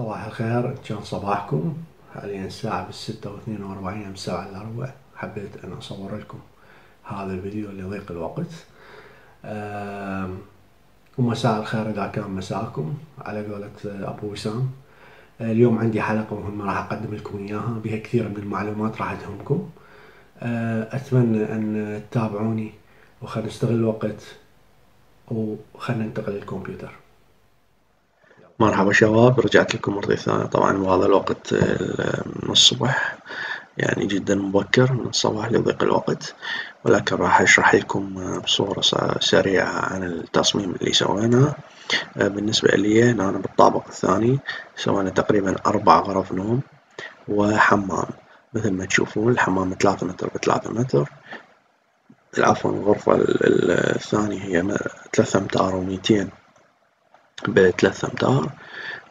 صباح الخير، إن كان صباحكم. حاليا الساعة ب6:42 من 7:15. حبيت أن أصور لكم هذا الفيديو لضيق الوقت. ومساء الخير إذا كان مساءكم على قولة أبو وسام. اليوم عندي حلقة مهمة راح أقدم لكم إياها، بها كثير من المعلومات راح تهمكم. أتمنى أن تتابعوني وخلنا نستغل الوقت وخلنا ننتقل للكمبيوتر. مرحبا شباب، رجعت لكم مرة ثانية. طبعا وهذا الوقت من الصبح، يعني جدا مبكر من الصباح لضيق الوقت، ولكن راح أشرح لكم بصورة سريعة عن التصميم اللي سويناه. بالنسبة لي أنا بالطابق الثاني سوينا تقريبا 4 غرف نوم وحمام. مثل ما تشوفون الحمام 3 متر ب3 متر، عفوا الغرفة الثانية هي 3 أمتار و200 ب3 أمتار.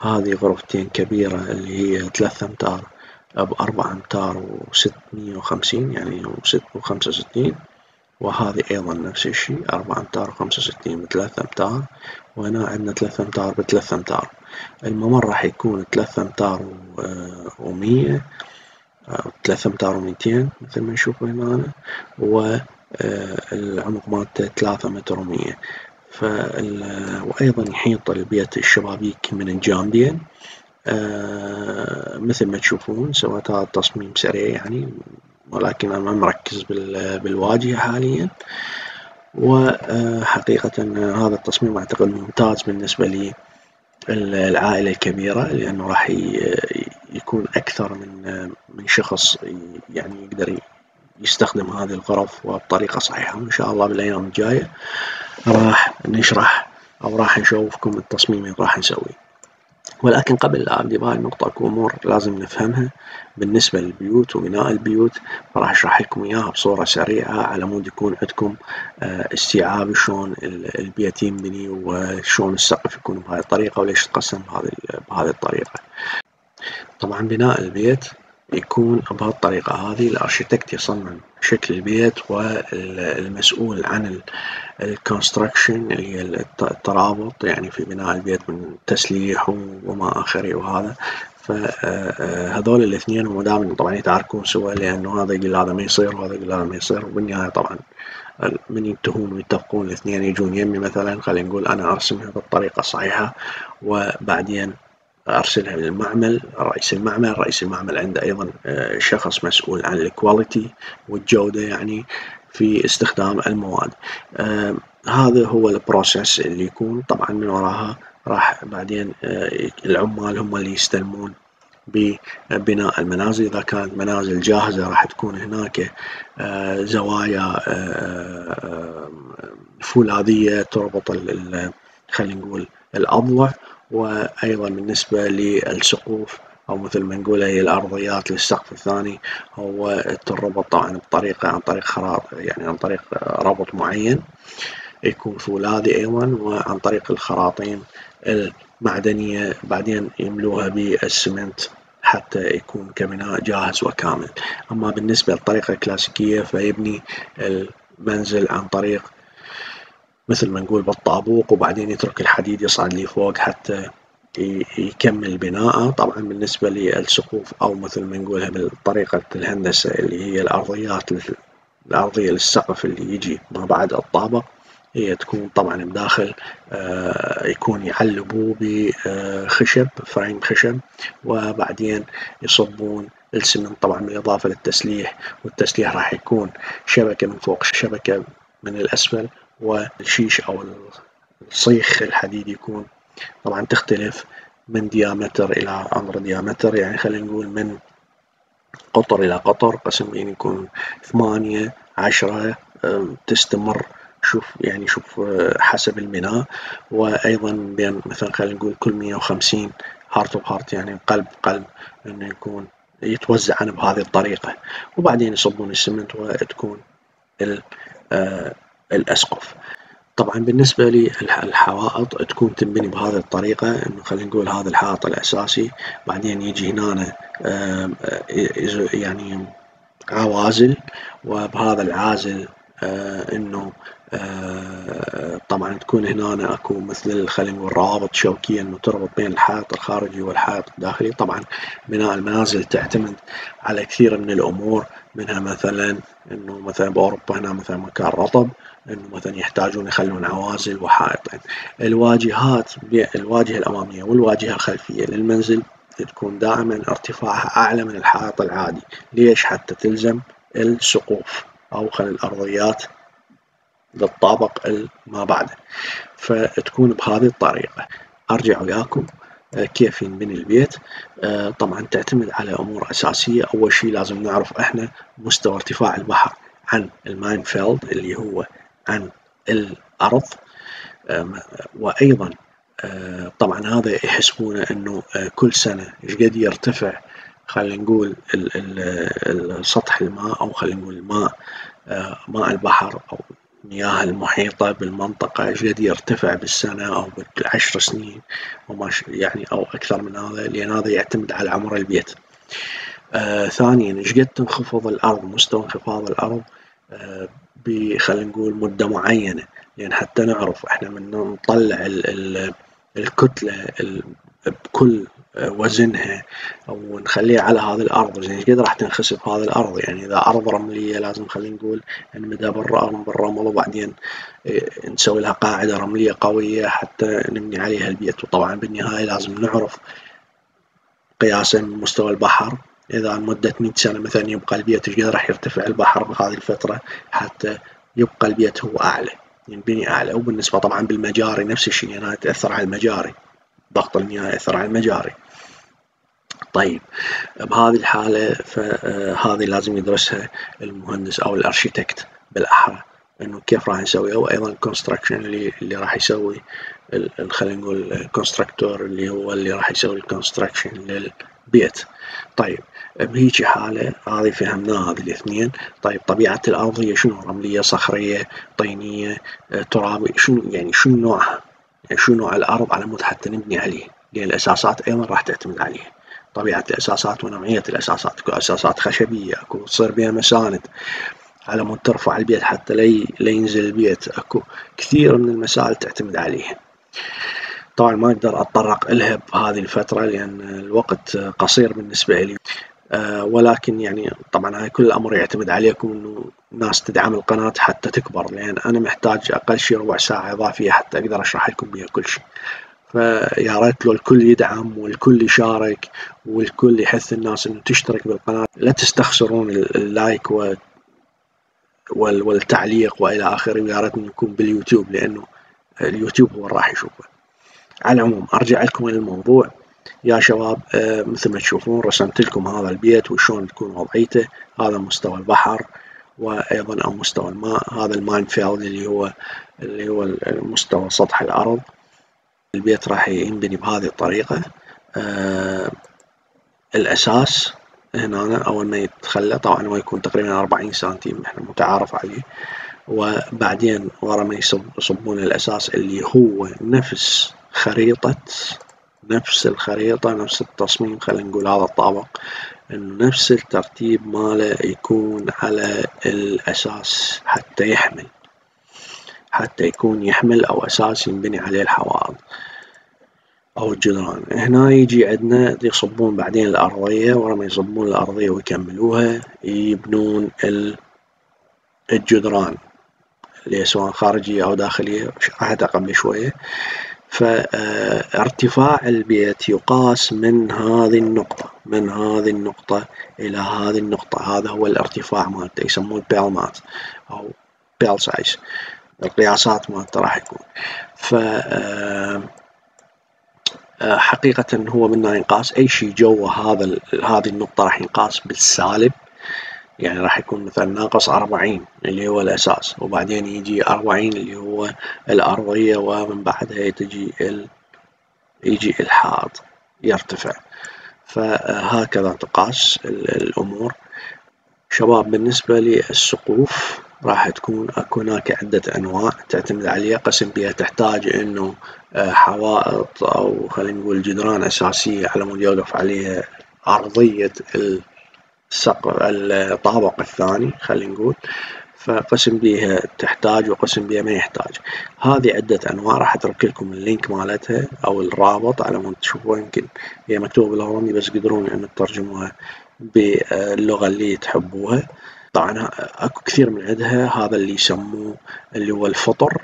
هذه غرفتين كبيرة اللي هي 3 أمتار ب4 أمتار و650 يعني و65، وهذه أيضا نفس الشي 4 أمتار و65 ب3 أمتار، وهنا عندنا 3 أمتار ب3 أمتار. الممر راح يكون 3 أمتار و100 3 أمتار و200 مثل ما نشوف هنا، والعمق مالته 3 متر و100. وأيضا يحيط البيت الشبابيك من الجانبين. مثل ما تشوفون سويت هذا التصميم سريع يعني، ولكن أنا ما مركز بالواجهة حاليا. وحقيقة هذا التصميم أعتقد ممتاز بالنسبة لي العائلة الكبيرة، لأنه راح يكون أكثر من شخص يعني يقدر يستخدم هذه الغرف وبطريقة صحيحة. وإن شاء الله بالأيام الجاية راح نشرح أو راح نشوفكم التصميم اللي راح نسويه. ولكن قبل لا أبدي بهاي النقطة أكو أمور لازم نفهمها بالنسبة للبيوت وبناء البيوت، راح أشرح لكم إياها بصورة سريعة على مود يكون عندكم استيعاب شلون البيت ينبني وشلون السقف يكون بهاي الطريقة وليش تقسم بهذه الطريقة. طبعا بناء البيت يكون بهالطريقة هذه، الأرشيتكت يصمم شكل البيت، والمسؤول عن الكونستراكشن اللي هي الترابط يعني في بناء البيت من تسليح وما آخره وهذا. فهذول الاثنين هم دائما طبعا يتعاركون سوا، لأنه هذا يقول هذا ما يصير وهذا يقول هذا ما يصير، وبالنهاية طبعا من ينتهون ويتفقون الاثنين يجون يمي مثلا، خلينا نقول أنا أرسمها بالطريقة الصحيحة وبعدين أرسلها للمعمل. رئيس المعمل عنده أيضا شخص مسؤول عن الكواليتي والجودة يعني في استخدام المواد. هذا هو البروسيس اللي يكون. طبعا من وراها راح بعدين العمال هم اللي يستلمون ببناء المنازل. إذا كانت منازل جاهزة راح تكون هناك زوايا فولاذية تربط خلينا نقول الأضلاع، وأيضا بالنسبة للسقوف أو مثل ما نقول هي الأرضيات للسقف الثاني، هو تربط طبعا بطريقة عن طريق خراط يعني عن طريق ربط معين يكون فولاذي أيضا، وعن طريق الخراطيم المعدنية بعدين يملوها بالسمنت حتى يكون كبناء جاهز وكامل. أما بالنسبة للطريقة الكلاسيكية فيبني المنزل عن طريق مثل ما نقول بالطابوق، وبعدين يترك الحديد يصعد لي فوق حتى يكمل بناءه. طبعا بالنسبة للسقوف أو مثل ما نقولها بالطريقة الهندسة اللي هي الأرضية للسقف اللي يجي ما بعد الطابق، هي تكون طبعا بداخل يكون يعلبوه بخشب فريم خشب، وبعدين يصبون السمنت طبعا بالإضافة للتسليح. والتسليح راح يكون شبكة من فوق شبكة من الأسفل، والشيش أو الصيخ الحديد يكون طبعا تختلف من ديامتر إلى عمر ديامتر، يعني خلينا نقول من قطر إلى قطر، قسمين يكون 8 10 تستمر. شوف حسب البناء. وأيضا بين مثلا خلينا نقول كل 150 هارت اوف هارت يعني قلب إنه يكون يتوزع بهذه الطريقة، وبعدين يصبون السمنت وتكون الأسقف. طبعا بالنسبة للحوائط تكون تنبني بهذه الطريقة، إنه خلينا نقول هذا الحائط الأساسي، بعدين يجي هنا يعني عوازل، وبهذا العازل إنه طبعا تكون هنا اكو مثل خلينا نقول روابط شوكية انه تربط بين الحائط الخارجي والحائط الداخلي. طبعا بناء المنازل تعتمد على كثير من الامور، منها مثلا انه مثلا باوروبا هنا مثلا مكان رطب، انه مثلا يحتاجون يخلون عوازل وحائطين. الواجهة الامامية والواجهة الخلفية للمنزل تكون دائما ارتفاعها اعلى من الحائط العادي. ليش؟ حتى تلزم السقوف او الارضيات للطابق ما بعده. فتكون بهذه الطريقة. أرجع وياكم كيف ينبني البيت. طبعا تعتمد على أمور أساسية. أول شيء لازم نعرف إحنا مستوى ارتفاع البحر عن الماينفيلد اللي هو عن الأرض. وأيضا طبعا هذا يحسبونه أنه كل سنة إيش قد يرتفع، خلينا نقول سطح الماء، أو خلينا نقول ماء البحر أو المياه المحيطة بالمنطقة ايش قد يرتفع بالسنة أو بالعشر سنين، يعني أو أكثر من هذا، لأن هذا يعتمد على عمر البيت. ثانيا ايش قد تنخفض الأرض، مستوى انخفاض الأرض خلينا نقول مدة معينة، لأن حتى نعرف احنا من نطلع الكتلة بكل وزنها أو نخليها على هذه الأرض، زين ايش قد راح تنخسف هذه الأرض. يعني إذا أرض رملية لازم خلينا نقول نمدها بالرمل، وبعدين نسوي لها قاعدة رملية قوية حتى نبني عليها البيت. وطبعا بالنهاية لازم نعرف قياسا من مستوى البحر، إذا لمدة 100 سنة مثلا يبقى البيت ايش قد راح يرتفع البحر بهذه الفترة حتى يبقى البيت هو أعلى، ينبني أعلى. وبالنسبة طبعا بالمجاري نفس الشيء، يعني تأثر على المجاري، ضغط المياه يأثر على المجاري. طيب بهذه الحالة فهذه لازم يدرسها المهندس أو الأرشيتكت بالأحرى، إنه كيف راح نسويها. وأيضا الكونستراكشن اللي راح يسوي، خلينا نقول الكونستراكتور اللي هو اللي راح يسوي الكونستراكشن للبيت. طيب بهيجي حالة هذه فهمناها هذه الاثنين. طيب طبيعة الأرض هي شنو؟ رملية، صخرية، طينية، ترابي، شنو يعني شنو نوعها؟ يعني شنو نوع الأرض على مود حتى نبني عليه، لأن الأساسات أيضا راح تعتمد عليه. طبيعة الأساسات ونوعية الأساسات، اكو أساسات خشبية، اكو تصير بها مساند على مود ترفع البيت حتى لا ينزل البيت، اكو كثير من المسائل تعتمد عليها. طبعا ما أقدر أتطرق إلها بهذه الفترة لأن الوقت قصير بالنسبة لي، ولكن يعني طبعا هاي كل الأمر يعتمد عليكم إنه ناس تدعم القناة حتى تكبر، لأن أنا محتاج أقل شيء ربع ساعة إضافية حتى أقدر أشرح لكم بها كل شيء. فيا ريت لو الكل يدعم والكل يشارك والكل يحث الناس انه تشترك بالقناة. لا تستخسرون اللايك والتعليق والى اخره، ويا ريت نكون باليوتيوب لانه اليوتيوب هو راح يشوفه. على العموم ارجع لكم الى الموضوع يا شباب. مثل ما تشوفون رسمت لكم هذا البيت وشون تكون وضعيته. هذا مستوى البحر وايضا او مستوى الماء، هذا الماينفيلد اللي هو مستوى سطح الارض. البيت راح ينبني بهذه الطريقة. الأساس هنا أول ما يتخلى طبعا هو يكون تقريبا 40 سنتيم، احنا متعارف عليه. وبعدين ورا ما يصبون الأساس اللي هو نفس الخريطة نفس التصميم، خلينا نقول هذا الطابق إنه نفس الترتيب ماله يكون على الأساس حتى يكون يحمل أو أساس ينبني عليه الحوائط أو الجدران. هنا يجي عندنا يصبون بعدين الأرضية، ورا ما يصبون الأرضية ويكملوها يبنون الجدران اللي سواء خارجية أو داخلية، شرحتها قبل شوية. فارتفاع البيت يقاس من هذه النقطة إلى هذه النقطة، هذا هو الارتفاع مالته، يسموه بيلمات أو بيل سايز، القياسات مالته راح يكون. حقيقة هو منه ينقاس أي شيء جوا هذه النقطة راح ينقاس بالسالب، يعني راح يكون مثلا ناقص 40 اللي هو الأساس، وبعدين يجي 40 اللي هو الأرضية، ومن بعدها يجي الحائط يرتفع. فهكذا تقاس الأمور شباب. بالنسبة للسقوف راح تكون هناك عدة أنواع تعتمد عليها. قسم بها تحتاج إنه حوائط أو خلينا نقول جدران أساسية على مود يوقف عليها أرضية الطابق الثاني خلينا نقول. فقسم بيها تحتاج وقسم بيها ما يحتاج. هذه عدة أنواع، راح أترك لكم اللينك مالتها أو الرابط على مود تشوفوها، يمكن هي مكتوبة بالهولندي بس قدرون أن تترجموها باللغة اللي تحبوها. طبعا أكو كثير من عندها، هذا اللي يسموه اللي هو الفطر،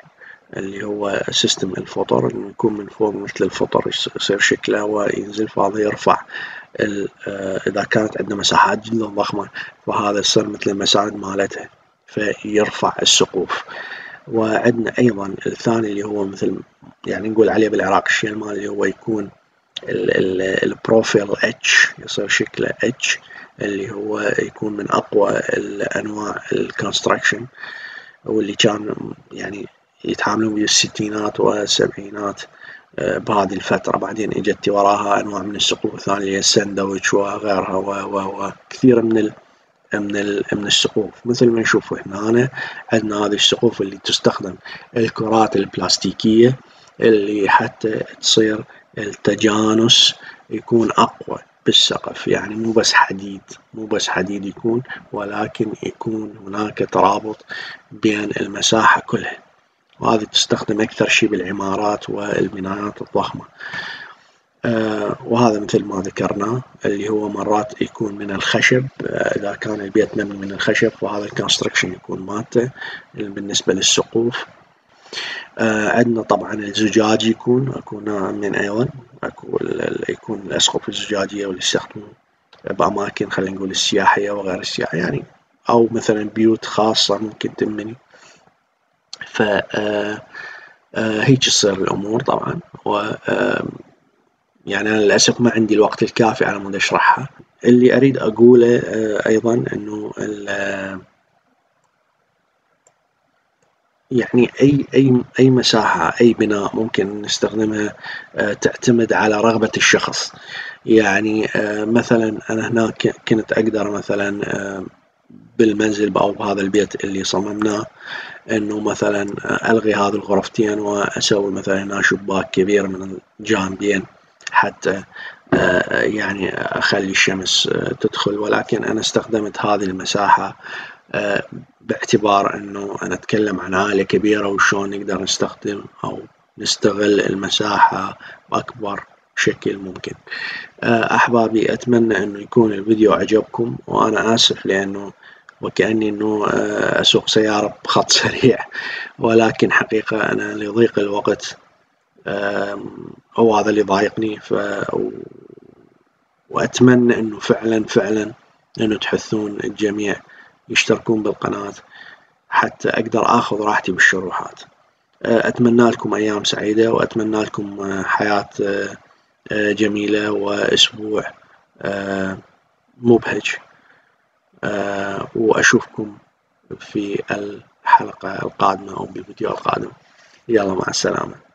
اللي هو سيستم الفطر، إنه يكون من فوق مثل الفطر يصير شكله وينزل، فهذا يرفع إذا كانت عندنا مساحات جدا ضخمة فهذا يصير مثل المساعد مالتها فيرفع السقوف. وعندنا أيضا الثاني اللي هو مثل يعني نقول عليه بالعراق الشيء مال اللي هو يكون البروفيل اتش، يصير شكله اتش، اللي هو يكون من أقوى الأنواع الكونستراكشن، واللي كان يعني يتعاملون بالستينات والسبعينات بهذه الفترة. بعدين اجت وراها أنواع من السقوف الثانية اللي هي الساندويتش وغيرها وكثير من السقوف. مثل ما نشوف هنا عندنا هذه السقوف اللي تستخدم الكرات البلاستيكية اللي حتى تصير التجانس يكون أقوى بالسقف، يعني مو بس حديد يكون، ولكن يكون هناك ترابط بين المساحة كلها، وهذه تستخدم أكثر شيء بالعمارات والبنايات الضخمة. وهذا مثل ما ذكرنا اللي هو مرات يكون من الخشب، إذا كان البيت مبني من الخشب فهذا الكونستركشن يكون مالته بالنسبة للسقوف. عندنا طبعا الزجاج أكو نوع من أيضا، يكون الأسقف الزجاجية واللي يستخدمون بأماكن خلينا نقول السياحية وغير السياحية يعني، أو مثلا بيوت خاصة ممكن تنبني. ف هيك تصير الأمور طبعا. و يعني أنا للأسف ما عندي الوقت الكافي على مود أشرحها. اللي أريد أقوله أيضا أنه يعني أي مساحة، أي بناء ممكن نستخدمها تعتمد على رغبة الشخص. يعني مثلا أنا هناك كنت أقدر مثلا بالمنزل أو بهذا البيت اللي صممناه إنه مثلا ألغي هذه الغرفتين وأسوي مثلا هنا شباك كبير من الجانبين حتى يعني أخلي الشمس تدخل، ولكن أنا استخدمت هذه المساحة باعتبار أنه أنا أتكلم عن عائلة كبيرة وشون نقدر نستخدم أو نستغل المساحة بأكبر شكل ممكن. أحبابي أتمنى أنه يكون الفيديو عجبكم، وأنا آسف لأنه وكأني أنه أسوق سيارة بخط سريع، ولكن حقيقة أنا لضيق الوقت هو هذا اللي ضايقني. وأتمنى أنه فعلا أنه تحثون الجميع يشتركون بالقناة حتى أقدر أخذ راحتي بالشروحات. أتمنى لكم أيام سعيدة، وأتمنى لكم حياة جميلة وأسبوع مبهج، وأشوفكم في الحلقة القادمة أو بالفيديو القادم. يلا مع السلامة.